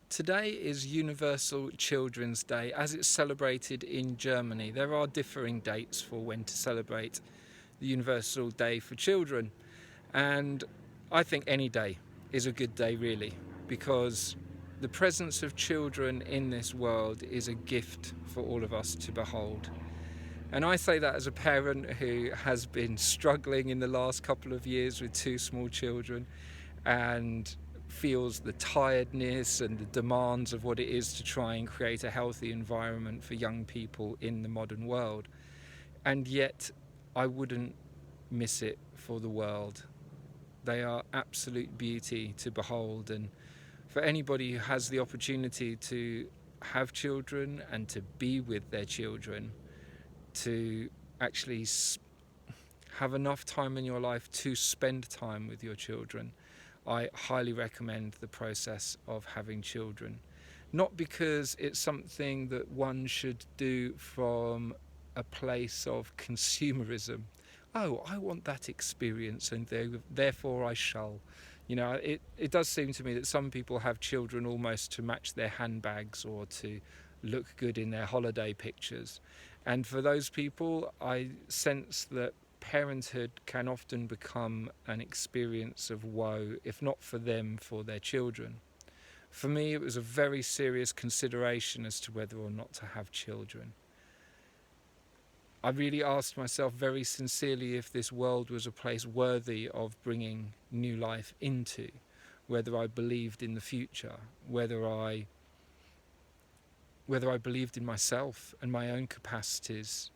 Today is Universal Children's Day as it's celebrated in Germany. There are differing dates for when to celebrate the Universal Day for Children, and I think any day is a good day, really, because the presence of children in this world is a gift for all of us to behold. And I say that as a parent who has been struggling in the last couple of years with two small children and feels the tiredness and the demands of what it is to try and create a healthy environment for young people in the modern world. And yet, I wouldn't miss it for the world. They are absolute beauty to behold, and for anybody who has the opportunity to have children and to be with their children, to actually have enough time in your life to spend time with your children, I highly recommend the process of having children. Not because it's something that one should do from a place of consumerism. Oh, I want that experience and therefore I shall. It does seem to me that some people have children almost to match their handbags or to look good in their holiday pictures. And for those people, I sense that parenthood can often become an experience of woe, if not for them, for their children. For me, it was a very serious consideration as to whether or not to have children. I really asked myself very sincerely if this world was a place worthy of bringing new life into, whether I believed in the future, whether I believed in myself and my own capacities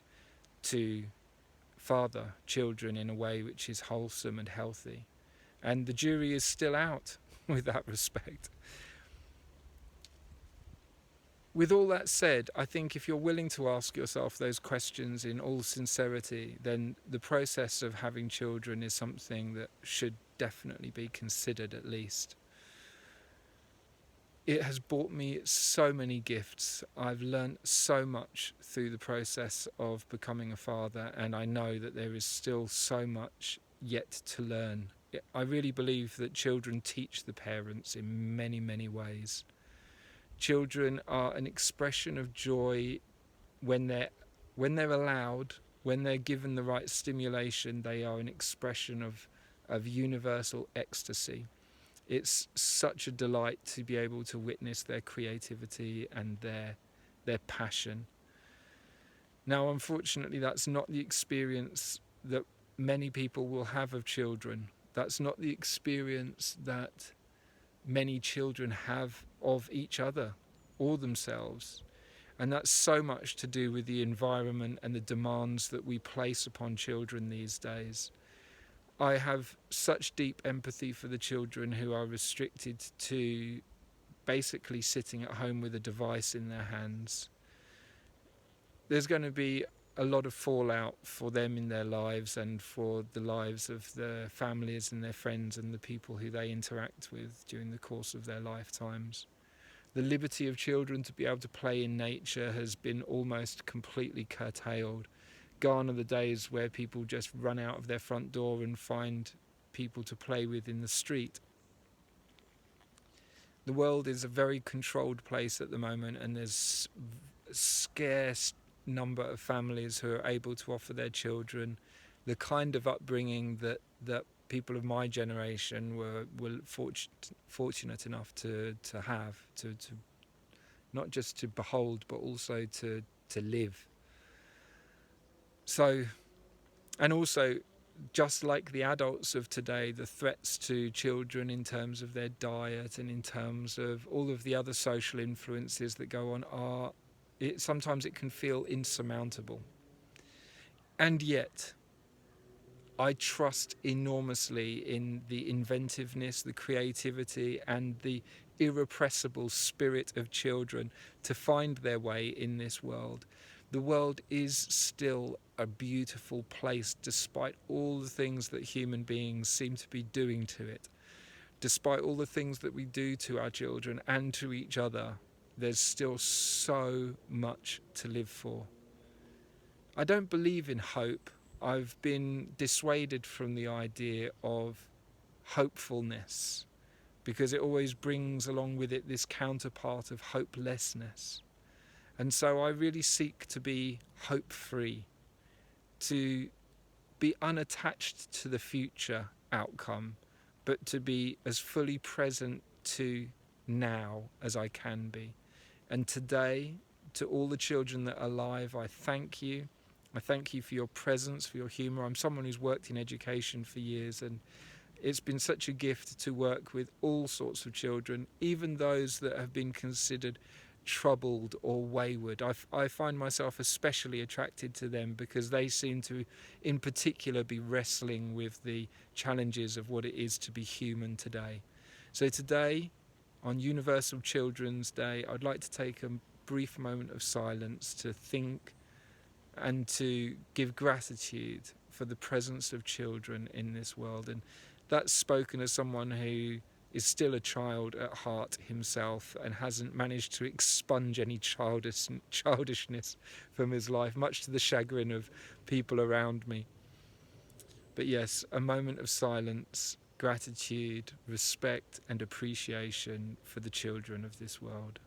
to father children in a way which is wholesome and healthy. And the jury is still out with that respect. With all that said, I think if you're willing to ask yourself those questions in all sincerity, then the process of having children is something that should definitely be considered at least. It has brought me so many gifts. I've learnt so much through the process of becoming a father, and I know that there is still so much yet to learn. I really believe that children teach the parents in many, many ways. Children are an expression of joy when they're allowed, when they're given the right stimulation. They are an expression of universal ecstasy. It's such a delight to be able to witness their creativity and their passion. Now, unfortunately, that's not the experience that many people will have of children. That's not the experience that many children have of each other or themselves. And that's so much to do with the environment and the demands that we place upon children these days. I have such deep empathy for the children who are restricted to basically sitting at home with a device in their hands. There's going to be a lot of fallout for them in their lives and for the lives of their families and their friends and the people who they interact with during the course of their lifetimes. The liberty of children to be able to play in nature has been almost completely curtailed. Gone are the days where people just run out of their front door and find people to play with in the street. The world is a very controlled place at the moment, and there's a scarce number of families who are able to offer their children the kind of upbringing that people of my generation were fortunate enough to have, to not just to behold but also to live. So, and also, just like the adults of today, the threats to children in terms of their diet and in terms of all of the other social influences that go on sometimes it can feel insurmountable. And yet, I trust enormously in the inventiveness, the creativity, and the irrepressible spirit of children to find their way in this world. The world is still a beautiful place despite all the things that human beings seem to be doing to it. Despite all the things that we do to our children and to each other, there's still so much to live for. I don't believe in hope. I've been dissuaded from the idea of hopefulness because it always brings along with it this counterpart of hopelessness. And so I really seek to be hope-free, to be unattached to the future outcome, but to be as fully present to now as I can be. And today, to all the children that are alive, I thank you. I thank you for your presence, for your humour. I'm someone who's worked in education for years, and it's been such a gift to work with all sorts of children, even those that have been considered troubled or wayward. I find myself especially attracted to them because they seem to, in particular, be wrestling with the challenges of what it is to be human today. So today, on Universal Children's Day, I'd like to take a brief moment of silence to think and to give gratitude for the presence of children in this world. And that's spoken as someone who is still a child at heart himself and hasn't managed to expunge any childishness from his life, much to the chagrin of people around me. But yes, a moment of silence, gratitude, respect and appreciation for the children of this world.